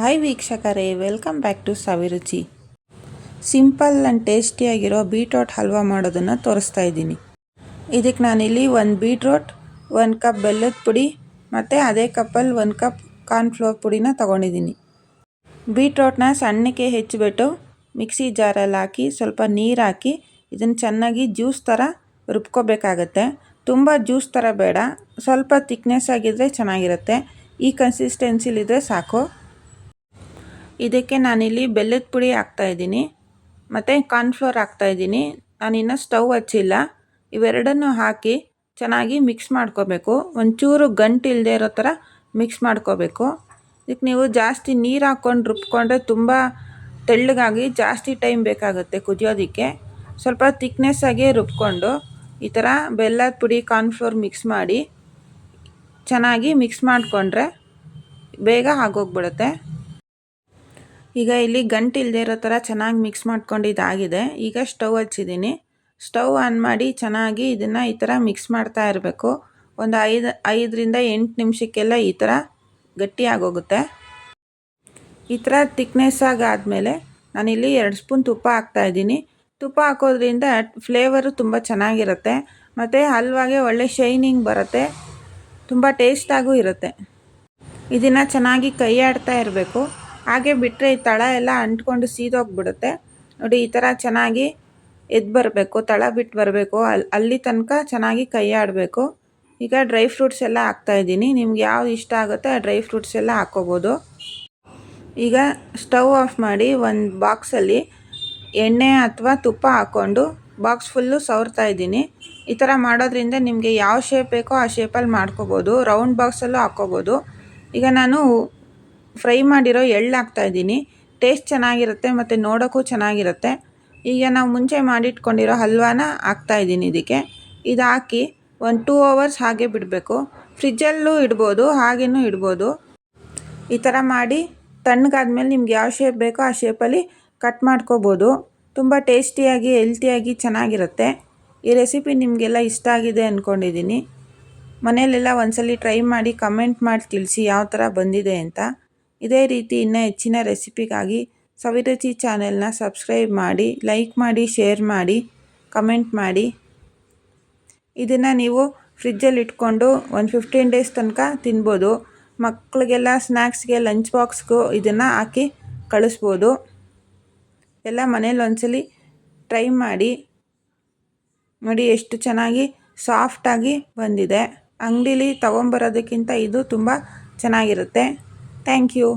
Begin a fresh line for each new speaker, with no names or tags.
Hi ವೀಕ್ಷಕರೇ, welcome back to Saviruchi. Simple and ಟೇಸ್ಟಿಯಾಗಿರೋ beetroot halwa ಮಾಡೋದನ್ನು ತೋರಿಸ್ತಾ ಇದ್ದೀನಿ. ಇದಕ್ಕೆ ನಾನಿಲ್ಲಿ 1 ಬೀಟ್ರೋಟ್, 1 ಕಪ್ ಬೆಲ್ಲದ ಪುಡಿ ಮತ್ತು ಅದೇ ಕಪ್ಪಲ್ಲಿ 1 ಕಪ್ ಕಾರ್ನ್ಫ್ಲೋರ್ ಪುಡಿನ ತೊಗೊಂಡಿದ್ದೀನಿ. ಬೀಟ್ರೋಟ್ನ ಸಣ್ಣಕ್ಕೆ ಹೆಚ್ಚಿಬಿಟ್ಟು ಮಿಕ್ಸಿ ಜಾರಲ್ಲಿ ಹಾಕಿ ಸ್ವಲ್ಪ ನೀರು ಹಾಕಿ ಇದನ್ನು ಚೆನ್ನಾಗಿ ಜ್ಯೂಸ್ ಥರ ರುಬ್ಕೋಬೇಕಾಗತ್ತೆ. ತುಂಬ ಜ್ಯೂಸ್ ಥರ ಬೇಡ, ಸ್ವಲ್ಪ ಥಿಕ್ನೆಸ್ ಆಗಿದ್ದರೆ ಚೆನ್ನಾಗಿರುತ್ತೆ. ಈ ಕನ್ಸಿಸ್ಟೆನ್ಸಿಲಿದ್ದರೆ ಸಾಕು. ಇದಕ್ಕೆ ನಾನಿಲ್ಲಿ ಬೆಲ್ಲದ ಪುಡಿ ಹಾಕ್ತಾಯಿದ್ದೀನಿ ಮತ್ತು ಕಾರ್ನ್ಫ್ಲೋರ್ ಹಾಕ್ತಾಯಿದ್ದೀನಿ. ನಾನಿನ್ನು ಸ್ಟವ್ ಹಚ್ಚಿಲ್ಲ. ಇವೆರಡನ್ನು ಹಾಕಿ ಚೆನ್ನಾಗಿ ಮಿಕ್ಸ್ ಮಾಡ್ಕೋಬೇಕು. ಒಂಚೂರು ಗಂಟು ಇಲ್ಲದೆ ಇರೋ ಥರ ಮಿಕ್ಸ್ ಮಾಡ್ಕೋಬೇಕು. ಇದಕ್ಕೆ ನೀವು ಜಾಸ್ತಿ ನೀರು ಹಾಕ್ಕೊಂಡು ರುಬ್ಕೊಂಡ್ರೆ ತುಂಬ ತೆಳ್ಳಗಾಗಿ ಜಾಸ್ತಿ ಟೈಮ್ ಬೇಕಾಗುತ್ತೆ ಕುದಿಯೋದಕ್ಕೆ. ಸ್ವಲ್ಪ ಥಿಕ್ನೆಸ್ ಆಗಿ ರುಬ್ಕೊಂಡು ಈ ಥರ ಬೆಲ್ಲದ ಪುಡಿ ಕಾರ್ನ್ಫ್ಲೋರ್ ಮಿಕ್ಸ್ ಮಾಡಿ ಚೆನ್ನಾಗಿ ಮಿಕ್ಸ್ ಮಾಡಿಕೊಂಡ್ರೆ ಬೇಗ ಆಗೋಗ್ಬಿಡುತ್ತೆ. ಈಗ ಇಲ್ಲಿ ಗಂಟು ಇಲ್ಲದೆ ಇರೋ ಥರ ಚೆನ್ನಾಗಿ ಮಿಕ್ಸ್ ಮಾಡ್ಕೊಂಡಿದ್ದಾಗಿದೆ. ಈಗ ಸ್ಟವ್ ಹಚ್ಚಿದ್ದೀನಿ. ಸ್ಟವ್ ಆನ್ ಮಾಡಿ ಚೆನ್ನಾಗಿ ಇದನ್ನು ಈ ಥರ ಮಿಕ್ಸ್ ಮಾಡ್ತಾ ಇರಬೇಕು. ಒಂದು 5ರಿಂದ 8 ನಿಮಿಷಕ್ಕೆಲ್ಲ ಈ ಥರ ಗಟ್ಟಿಯಾಗೋಗುತ್ತೆ. ಈ ಥರ ಥಿಕ್ನೆಸ್ ಆದಮೇಲೆ ನಾನಿಲ್ಲಿ 2 ಸ್ಪೂನ್ ತುಪ್ಪ ಹಾಕ್ತಾಯಿದ್ದೀನಿ. ತುಪ್ಪ ಹಾಕೋದ್ರಿಂದ ಫ್ಲೇವರು ತುಂಬ ಚೆನ್ನಾಗಿರುತ್ತೆ ಮತ್ತು ಹಲ್ವಾಗೆ ಒಳ್ಳೆ ಶೈನಿಂಗ್ ಬರುತ್ತೆ, ತುಂಬ ಟೇಸ್ಟಾಗೂ ಇರುತ್ತೆ. ಇದನ್ನು ಚೆನ್ನಾಗಿ ಕೈ ಆಡ್ತಾ ಇರಬೇಕು. ಹಾಗೆ ಬಿಟ್ಟರೆ ಈ ತಳ ಎಲ್ಲ ಅಂಟ್ಕೊಂಡು ಸೀದೋಗ್ಬಿಡುತ್ತೆ. ನೋಡಿ, ಈ ಥರ ಚೆನ್ನಾಗಿ ಎದ್ದು ಬರಬೇಕು, ತಳ ಬಿಟ್ಟು ಬರಬೇಕು. ಅಲ್ಲಿ ತನಕ ಚೆನ್ನಾಗಿ ಕೈ ಆಡಬೇಕು. ಈಗ ಡ್ರೈ ಫ್ರೂಟ್ಸ್ ಎಲ್ಲ ಹಾಕ್ತಾಯಿದ್ದೀನಿ. ನಿಮ್ಗೆ ಯಾವ್ದು ಇಷ್ಟ ಆಗುತ್ತೆ ಆ ಡ್ರೈ ಫ್ರೂಟ್ಸ್ ಎಲ್ಲ ಹಾಕ್ಕೋಬೋದು. ಈಗ ಸ್ಟವ್ ಆಫ್ ಮಾಡಿ ಒಂದು ಬಾಕ್ಸಲ್ಲಿ ಎಣ್ಣೆ ಅಥವಾ ತುಪ್ಪ ಹಾಕ್ಕೊಂಡು ಬಾಕ್ಸ್ ಫುಲ್ಲು ಸವರ್ತಾ ಇದ್ದೀನಿ. ಈ ಥರ ಮಾಡೋದ್ರಿಂದ ನಿಮಗೆ ಯಾವ ಶೇಪ್ ಬೇಕೋ ಆ ಶೇಪಲ್ಲಿ ಮಾಡ್ಕೋಬೋದು. ರೌಂಡ್ ಬಾಕ್ಸಲ್ಲೂ ಹಾಕ್ಕೋಬೋದು. ಈಗ ನಾನು ಫ್ರೈ ಮಾಡಿರೋ ಎಳ್ಳು ಹಾಕ್ತಾಯಿದ್ದೀನಿ. ಟೇಸ್ಟ್ ಚೆನ್ನಾಗಿರುತ್ತೆ ಮತ್ತು ನೋಡೋಕ್ಕೂ ಚೆನ್ನಾಗಿರುತ್ತೆ. ಈಗ ನಾವು ಮುಂಚೆ ಮಾಡಿಟ್ಕೊಂಡಿರೋ ಹಲ್ವಾನ ಹಾಕ್ತಾಯಿದ್ದೀನಿ ಇದಕ್ಕೆ. ಇದು ಹಾಕಿ ಒಂದು 2 ಅವರ್ಸ್ ಹಾಗೆ ಬಿಡಬೇಕು. ಫ್ರಿಜ್ಜಲ್ಲೂ ಇಡ್ಬೋದು, ಹಾಗೇನೂ ಇಡ್ಬೋದು. ಈ ಥರ ಮಾಡಿ ತಣ್ಣಗಾದ್ಮೇಲೆ ನಿಮ್ಗೆ ಯಾವ ಶೇಪ್ ಬೇಕೋ ಆ ಶೇಪಲ್ಲಿ ಕಟ್ ಮಾಡ್ಕೋಬೋದು. ತುಂಬ ಟೇಸ್ಟಿಯಾಗಿ ಹೆಲ್ತಿಯಾಗಿ ಚೆನ್ನಾಗಿರುತ್ತೆ. ಈ ರೆಸಿಪಿ ನಿಮಗೆಲ್ಲ ಇಷ್ಟ ಆಗಿದೆ ಅಂದ್ಕೊಂಡಿದ್ದೀನಿ. ಮನೆಯಲ್ಲೆಲ್ಲ ಒಂದ್ಸಲಿ ಟ್ರೈ ಮಾಡಿ ಕಮೆಂಟ್ ಮಾಡಿ ತಿಳಿಸಿ ಯಾವ ಥರ ಬಂದಿದೆ ಅಂತ. ಇದೇ ರೀತಿ ಇನ್ನೂ ಹೆಚ್ಚಿನ ರೆಸಿಪಿಗಾಗಿ ಸವಿರುಚಿ ಚಾನೆಲ್ನ ಸಬ್ಸ್ಕ್ರೈಬ್ ಮಾಡಿ, ಲೈಕ್ ಮಾಡಿ, ಶೇರ್ ಮಾಡಿ, ಕಮೆಂಟ್ ಮಾಡಿ. ಇದನ್ನು ನೀವು ಫ್ರಿಜ್ಜಲ್ಲಿ ಇಟ್ಕೊಂಡು ಒಂದು 15 ಡೇಸ್ ತನಕ ತಿನ್ಬೋದು. ಮಕ್ಕಳಿಗೆಲ್ಲ ಸ್ನ್ಯಾಕ್ಸ್ಗೆ, ಲಂಚ್ ಬಾಕ್ಸ್ಗೂ ಇದನ್ನು ಹಾಕಿ ಕಳಿಸ್ಬೋದು. ಎಲ್ಲ ಮನೇಲಿ ಒಂದ್ಸಲಿ ಟ್ರೈ ಮಾಡಿ. ನೋಡಿ ಎಷ್ಟು ಚೆನ್ನಾಗಿ ಸಾಫ್ಟಾಗಿ ಬಂದಿದೆ. ಅಂಗಡೀಲಿ ತೊಗೊಂಬರೋದಕ್ಕಿಂತ ಇದು ತುಂಬ ಚೆನ್ನಾಗಿರುತ್ತೆ. Thank you.